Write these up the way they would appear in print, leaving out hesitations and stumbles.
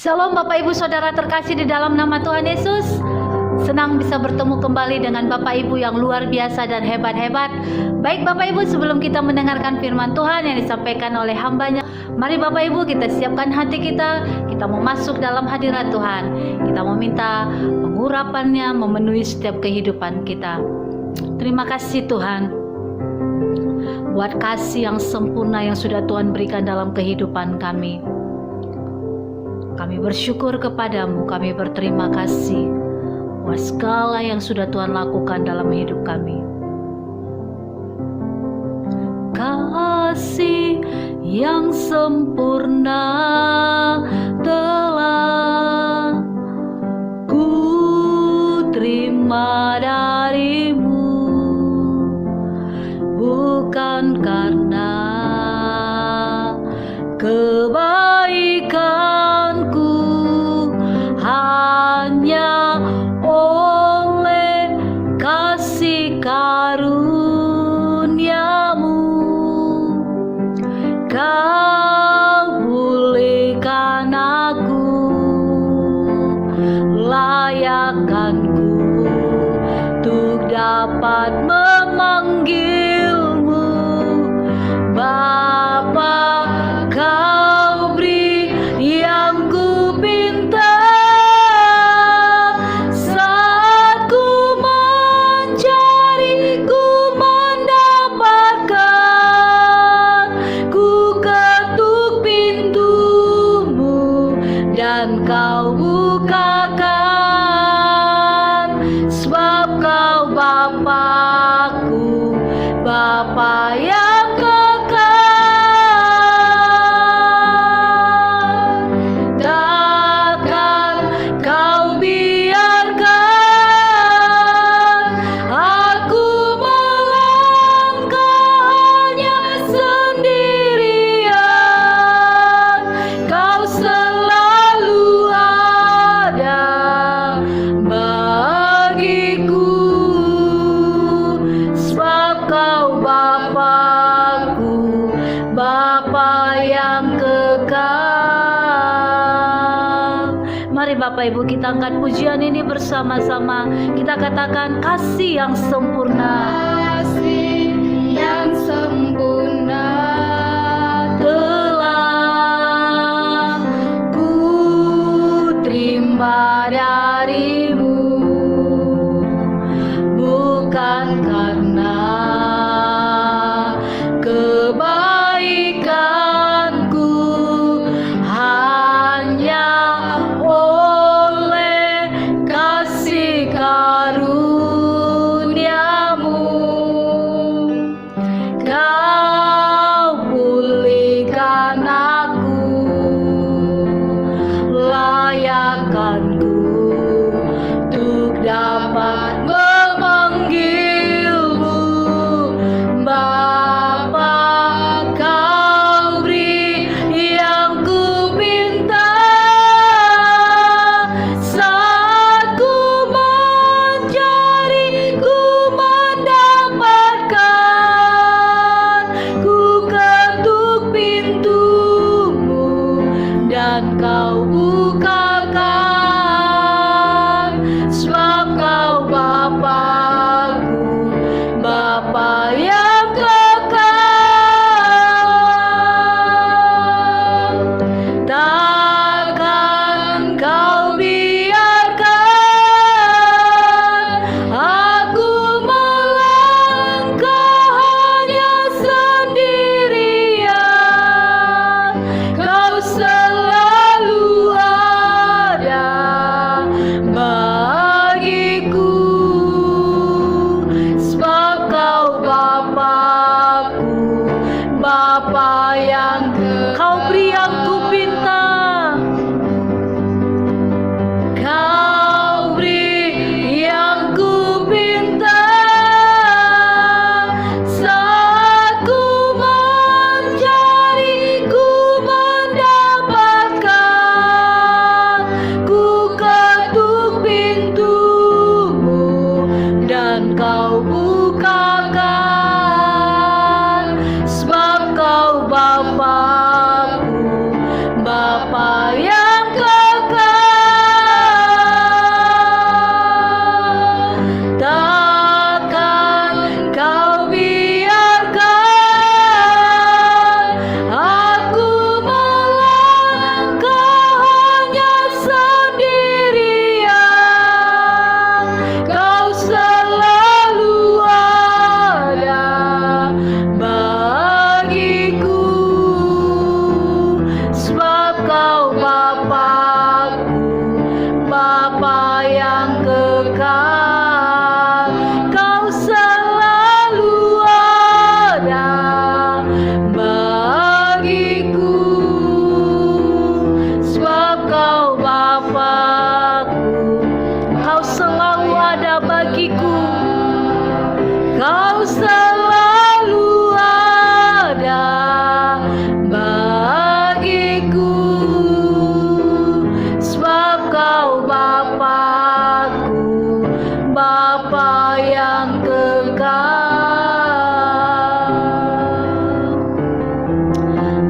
Shalom Bapak Ibu Saudara terkasih di dalam nama Tuhan Yesus. Senang bisa bertemu kembali dengan Bapak Ibu yang luar biasa dan hebat-hebat. Baik Bapak Ibu, sebelum kita mendengarkan firman Tuhan yang disampaikan oleh hambanya, mari Bapak Ibu kita siapkan hati kita. Kita mau masuk dalam hadirat Tuhan. Kita mau minta pengurapannya memenuhi setiap kehidupan kita. Terima kasih Tuhan buat kasih yang sempurna yang sudah Tuhan berikan dalam kehidupan kami. Kami bersyukur kepadamu, kami berterima kasih buat segala yang sudah Tuhan lakukan dalam hidup kami. Kasih yang sempurna telah ku terima darimu, bukan karena kebaikanku, hanya oleh kasih karuniamu kau pulihkan aku, layakkanku untuk dapat memanggilmu Bapa. Kau beri yang ku pinta saat ku mencari, ku mendapatkan. Ku ketuk pintumu dan kau bukakan, sebab kau Bapakku, Bapa yang kekal. Takkan kau biarkan aku melangkah hanya sendirian. Kau selalu ada bagiku, sebab kau Bapakku, Bapa yang kekal. Mari Bapak Ibu kita angkat pujian ini bersama-sama. Kita katakan kasih yang sempurna. Kasih yang sempurna Telah ku terima darimu, bukan karena kebaikanku, hanya oleh kasih karuniamu kau pulihkan aku, layakkanku Kau selalu ada bagiku, sebab Kau Bapa-Ku, Bapa yang kekal.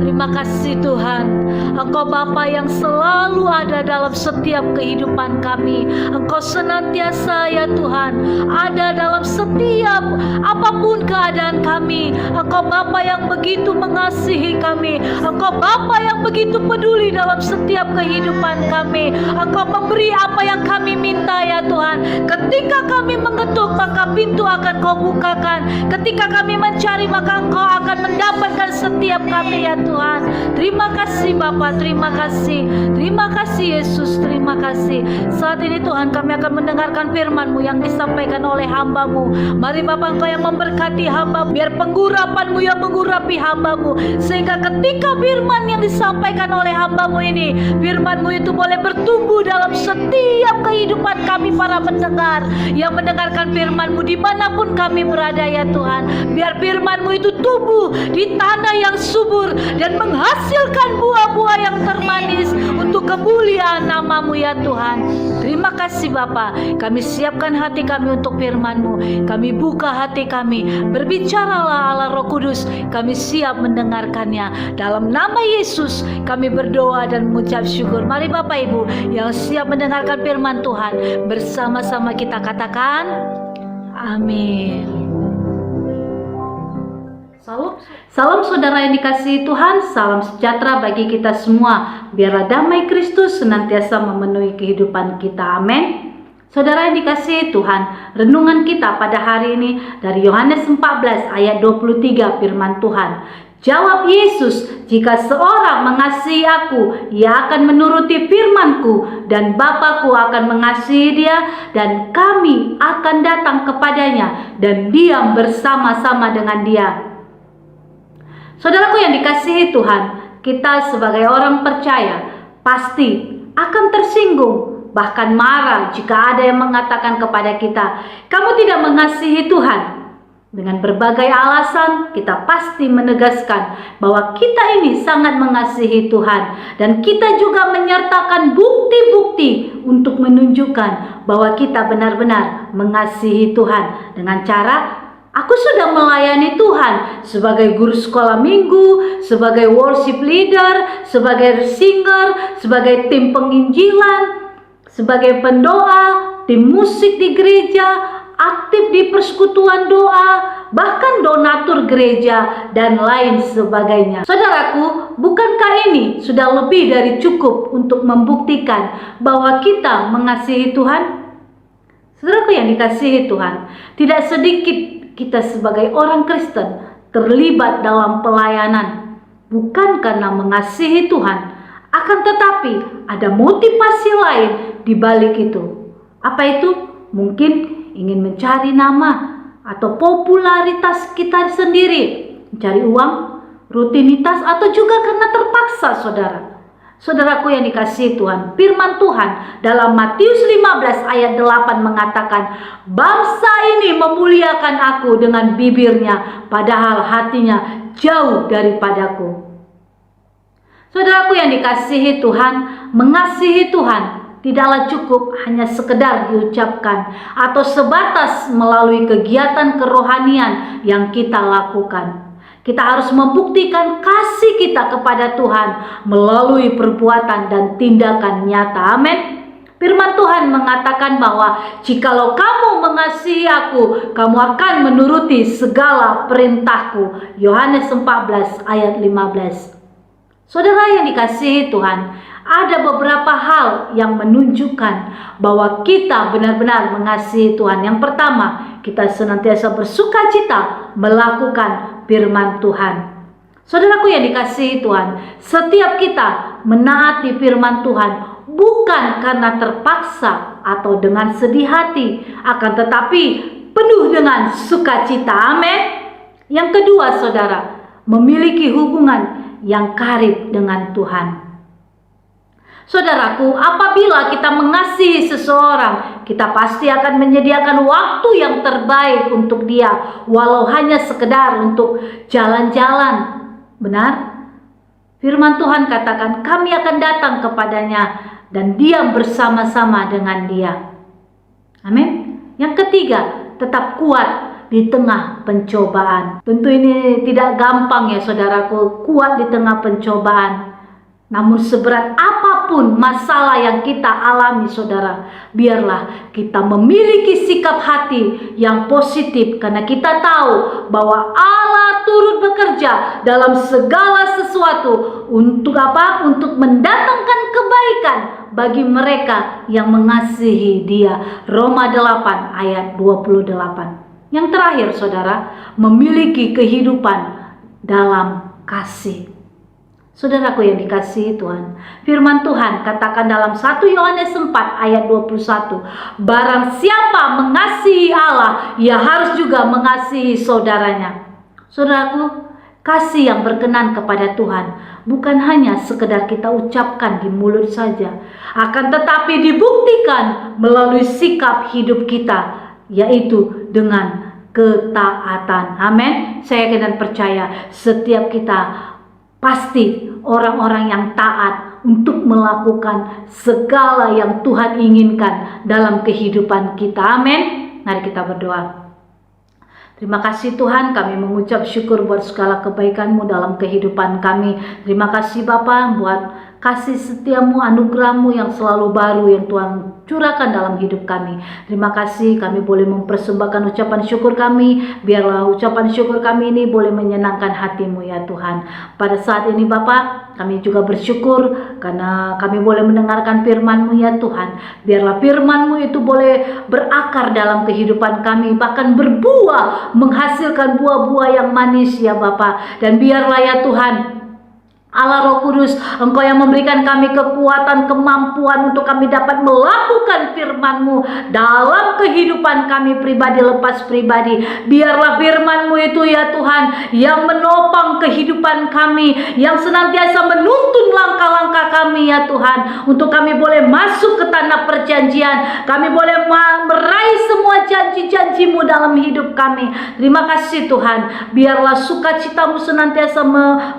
Terima kasih Tuhan, Engkau Bapa yang selalu ada dalam setiap kehidupan kami. Engkau senantiasa ya Tuhan ada dalam setiap apapun keadaan kami. Engkau Bapa yang begitu mengasihi kami. Engkau Bapa yang begitu peduli dalam setiap kehidupan kami. Engkau memberi apa yang kami minta ya Tuhan. Ketika kami mengetuk, maka pintu akan Kau bukakan. Ketika kami mencari, maka Engkau akan mendapatkan setiap kami ya Tuhan. Terima kasih Bapa, terima kasih. Terima kasih Yesus, terima kasih. Saat ini Tuhan kami akan mendengarkan firman-Mu yang disampaikan oleh hamba-Mu. Mari Bapa, Engkau yang memberkati hamba, biar penggurapan-Mu yang mengurapi hamba-Mu, sehingga ketika firman yang disampaikan oleh hamba-Mu ini, firman-Mu itu boleh bertumbuh dalam setiap kehidupan kami para pendengar yang mendengarkan firman-Mu dimanapun kami berada ya Tuhan. Biar firman-Mu itu tumbuh di tanah yang subur dan menghasilkan buah-buah yang termanis untuk kemuliaan nama-Mu ya Tuhan. Terima kasih Bapa. Kami siapkan hati kami untuk firman-Mu. Kami buka hati kami. Berbicaralah Allah Roh Kudus. Kami siap mendengarkannya. Dalam nama Yesus kami berdoa dan mengucap syukur. Mari Bapak Ibu yang siap mendengarkan firman Tuhan, bersama-sama kita katakan amin. Salam saudara yang dikasihi Tuhan, salam sejahtera bagi kita semua. Biarlah damai Kristus senantiasa memenuhi kehidupan kita. Amin. Saudara yang dikasihi Tuhan, renungan kita pada hari ini dari Yohanes 14 ayat 23 firman Tuhan. Jawab Yesus, jika seorang mengasihi aku, ia akan menuruti firman-Ku, dan Bapa-Ku akan mengasihi dia, dan kami akan datang kepadanya dan diam bersama-sama dengan dia. Saudaraku yang dikasihi Tuhan, kita sebagai orang percaya pasti akan tersinggung, bahkan marah jika ada yang mengatakan kepada kita, "Kamu tidak mengasihi Tuhan." Dengan berbagai alasan, kita pasti menegaskan bahwa kita ini sangat mengasihi Tuhan, dan kita juga menyertakan bukti-bukti untuk menunjukkan bahwa kita benar-benar mengasihi Tuhan dengan cara, aku sudah melayani Tuhan sebagai guru sekolah minggu, sebagai worship leader, sebagai singer, sebagai tim penginjilan, sebagai pendoa, tim musik di gereja, aktif di persekutuan doa, bahkan donatur gereja, dan lain sebagainya. Saudaraku, bukankah ini sudah lebih dari cukup untuk membuktikan bahwa kita mengasihi Tuhan? Saudaraku yang dikasihi Tuhan, tidak sedikit kita sebagai orang Kristen terlibat dalam pelayanan bukan karena mengasihi Tuhan, akan tetapi ada motivasi lain di balik itu. Apa itu? Mungkin ingin mencari nama atau popularitas kita sendiri, mencari uang, rutinitas, atau juga karena terpaksa. Saudaraku yang dikasihi Tuhan, firman Tuhan dalam Matius 15 ayat 8 mengatakan, bangsa ini memuliakan aku dengan bibirnya, padahal hatinya jauh daripadaku. Saudaraku yang dikasihi Tuhan, mengasihi Tuhan tidaklah cukup hanya sekedar diucapkan atau sebatas melalui kegiatan kerohanian yang kita lakukan. Kita harus membuktikan kasih kita kepada Tuhan melalui perbuatan dan tindakan nyata. Amin. Firman Tuhan mengatakan bahwa jikalau kamu mengasihi aku, kamu akan menuruti segala perintahku. Yohanes 14 ayat 15. Saudara yang dikasihi Tuhan, ada beberapa hal yang menunjukkan bahwa kita benar-benar mengasihi Tuhan. Yang pertama, kita senantiasa bersukacita melakukan firman Tuhan. Saudaraku yang dikasihi Tuhan, setiap kita menaati firman Tuhan bukan karena terpaksa atau dengan sedih hati, akan tetapi penuh dengan sukacita. Amin. Yang kedua, saudara, memiliki hubungan yang karib dengan Tuhan. Saudaraku, apabila kita mengasihi seseorang, kita pasti akan menyediakan waktu yang terbaik untuk dia, walau hanya sekedar untuk jalan-jalan. Benar? Firman Tuhan katakan, kami akan datang kepadanya dan diam bersama-sama dengan dia. Amin. Yang ketiga, tetap kuat di tengah pencobaan. Tentu ini tidak gampang ya saudaraku, kuat di tengah pencobaan. Namun seberat apapun masalah yang kita alami saudara, biarlah kita memiliki sikap hati yang positif, karena kita tahu bahwa Allah turut bekerja dalam segala sesuatu untuk apa? Untuk mendatangkan kebaikan bagi mereka yang mengasihi Dia. Roma 8 ayat 28. Yang terakhir saudara, memiliki kehidupan dalam kasih. Saudaraku yang dikasihi Tuhan, firman Tuhan katakan dalam 1 Yohanes 4 ayat 21, barang siapa mengasihi Allah, ia harus juga mengasihi saudaranya. Saudaraku, kasih yang berkenan kepada Tuhan bukan hanya sekedar kita ucapkan di mulut saja, akan tetapi dibuktikan melalui sikap hidup kita, yaitu dengan ketaatan. Amin. Saya yakin dan percaya setiap kita pasti orang-orang yang taat untuk melakukan segala yang Tuhan inginkan dalam kehidupan kita. Amin. Mari kita berdoa. Terima kasih Tuhan, kami mengucap syukur buat segala kebaikan-Mu dalam kehidupan kami. Terima kasih Bapa buat kasih setiamu, anugerah-Mu yang selalu baru yang Tuhan curahkan dalam hidup kami. Terima kasih kami boleh mempersembahkan ucapan syukur kami. Biarlah ucapan syukur kami ini boleh menyenangkan hati-Mu ya Tuhan. Pada saat ini Bapa, kami juga bersyukur karena kami boleh mendengarkan firman-Mu ya Tuhan. Biarlah firman-Mu itu boleh berakar dalam kehidupan kami, bahkan berbuah, menghasilkan buah-buah yang manis ya Bapa. Dan biarlah ya Tuhan, Allah Roh Kudus, Engkau yang memberikan kami kekuatan, kemampuan untuk kami dapat melakukan firman-Mu dalam kehidupan kami pribadi lepas pribadi. Biarlah firman-Mu itu ya Tuhan yang menopang kehidupan kami, yang senantiasa menuntun langkah-langkah kami ya Tuhan, untuk kami boleh masuk ke tanah perjanjian, kami boleh meraih semua janji-janji-Mu dalam hidup kami. Terima kasih Tuhan, biarlah sukacita-Mu senantiasa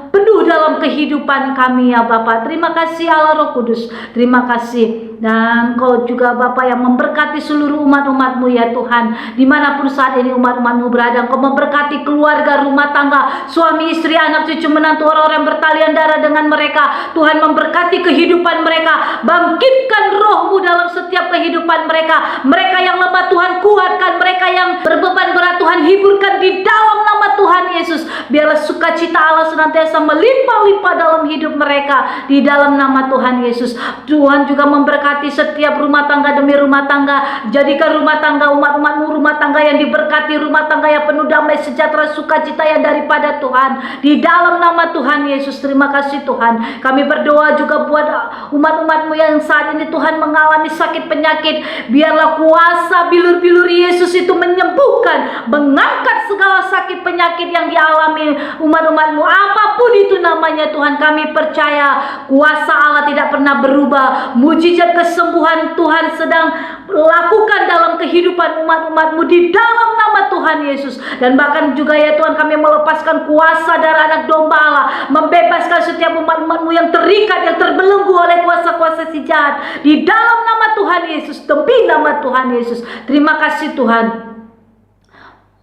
penuh dalam kehidupan kami ya Bapa. Terima kasih Allah Roh Kudus. Terima kasih. Dan Kau juga Bapa yang memberkati seluruh umat-umat-Mu ya Tuhan. Dimanapun saat ini umat-umat-Mu berada, Engkau memberkati keluarga, rumah tangga, suami, istri, anak, cucu, menantu, orang-orang bertalian darah dengan mereka. Tuhan memberkati kehidupan mereka. Bangkitkan Roh-Mu dalam setiap kehidupan mereka. Mereka yang lemah Tuhan kuatkan. Mereka yang berbeban berat Tuhan hiburkan di dalam nama Tuhan Yesus. Biarlah sukacita Allah senantiasa melimpah-limpah dalam hidup mereka di dalam nama Tuhan Yesus. Tuhan juga memberkati setiap rumah tangga demi rumah tangga. Jadikan rumah tangga umat-umat-Mu rumah tangga yang diberkati, rumah tangga yang penuh damai sejahtera sukacita yang daripada Tuhan di dalam nama Tuhan Yesus. Terima kasih Tuhan. Kami berdoa juga buat umat-umat-Mu yang saat ini Tuhan mengalami sakit penyakit. Biarlah kuasa bilur-bilur Yesus itu menyembuhkan, mengangkat segala sakit penyakit yang dialami umat-umat-Mu, apapun itu namanya Tuhan. Kami percaya kuasa Allah tidak pernah berubah. Mujizat kesembuhan Tuhan sedang lakukan dalam kehidupan umat-umat-Mu di dalam nama Tuhan Yesus. Dan bahkan juga ya Tuhan, kami melepaskan kuasa darah anak domba Allah, membebaskan setiap umat-umat-Mu yang terikat, yang terbelenggu oleh kuasa-kuasa si jahat di dalam nama Tuhan Yesus, demi nama Tuhan Yesus. Terima kasih Tuhan.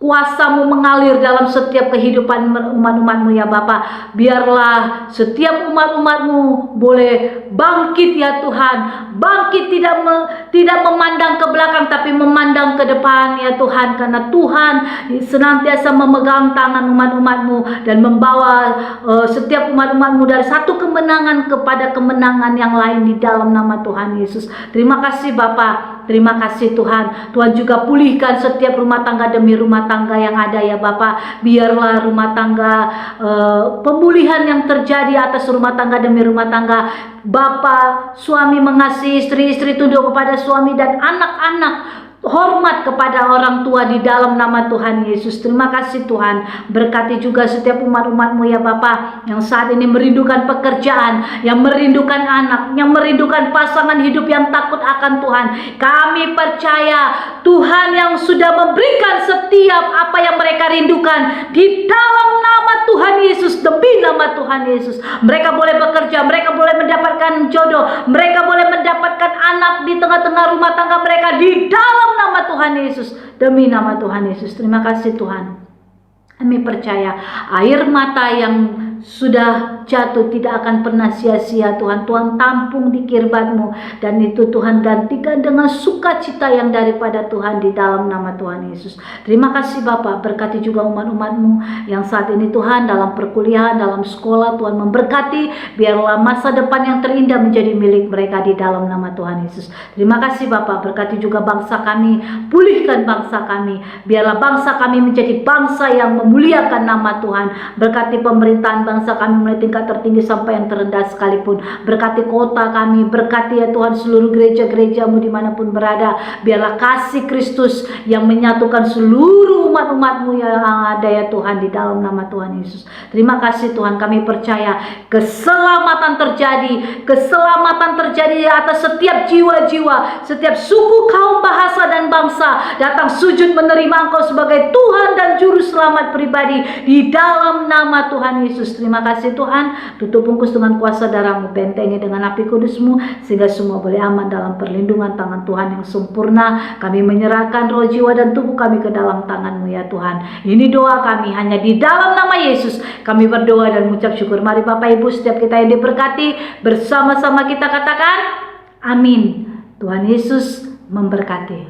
Kuasa-Mu mengalir dalam setiap kehidupan umat-umat-Mu ya Bapa. Biarlah setiap umat-umat-Mu boleh bangkit ya Tuhan. Bangkit tidak memandang ke belakang, tapi memandang ke depan ya Tuhan. Karena Tuhan senantiasa memegang tangan umat-umat-Mu dan membawa setiap umat-umat-Mu dari satu kemenangan kepada kemenangan yang lain di dalam nama Tuhan Yesus. Terima kasih Bapa. Terima kasih Tuhan. Tuhan juga pulihkan setiap rumah tangga demi rumah tangga yang ada ya Bapa. Biarlah rumah tangga, pemulihan yang terjadi atas rumah tangga demi rumah tangga. Bapa, suami mengasihi istri, istri tunduk kepada suami, dan anak-anak hormat kepada orang tua di dalam nama Tuhan Yesus. Terima kasih Tuhan. Berkati juga setiap umat-umat-Mu ya Bapa, yang saat ini merindukan pekerjaan, yang merindukan anak, yang merindukan pasangan hidup yang takut akan Tuhan. Kami percaya Tuhan yang sudah memberikan setiap apa yang mereka rindukan di dalam nama Tuhan Yesus. Demi nama Tuhan Yesus, mereka boleh bekerja, mereka boleh mendapatkan jodoh, mereka boleh mendapatkan anak di tengah-tengah rumah tangga mereka di dalam nama Tuhan Yesus. Demi nama Tuhan Yesus. Terima kasih Tuhan. Kami percaya air mata yang sudah jatuh tidak akan pernah sia-sia Tuhan. Tuhan tampung di kirbat-Mu, dan itu Tuhan gantikan dengan sukacita yang daripada Tuhan di dalam nama Tuhan Yesus. Terima kasih Bapak. Berkati juga umat-umat-Mu yang saat ini Tuhan dalam perkuliahan, dalam sekolah. Tuhan memberkati, biarlah masa depan yang terindah menjadi milik mereka di dalam nama Tuhan Yesus. Terima kasih Bapak. Berkati juga bangsa kami, pulihkan bangsa kami, biarlah bangsa kami menjadi bangsa yang memuliakan nama Tuhan. Berkati pemerintahan bangsa kami mulai tingkat tertinggi sampai yang terendah sekalipun. Berkati kota kami, berkati ya Tuhan seluruh gereja-gereja-Mu dimanapun berada. Biarlah kasih Kristus yang menyatukan seluruh umat-umat-Mu yang ada ya Tuhan di dalam nama Tuhan Yesus. Terima kasih Tuhan. Kami percaya keselamatan terjadi di atas setiap jiwa-jiwa, setiap suku, kaum, bahasa dan bangsa datang sujud menerima Engkau sebagai Tuhan dan Juru Selamat pribadi di dalam nama Tuhan Yesus. Terima kasih Tuhan. Tutup bungkus dengan kuasa darah-Mu, bentengi dengan api kudus-Mu, sehingga semua boleh aman dalam perlindungan tangan Tuhan yang sempurna. Kami menyerahkan roh, jiwa dan tubuh kami ke dalam tangan-Mu ya Tuhan. Ini doa kami hanya di dalam nama Yesus. Kami berdoa dan mengucap syukur. Mari Bapak Ibu setiap kita yang diberkati, bersama-sama kita katakan amin. Tuhan Yesus memberkati.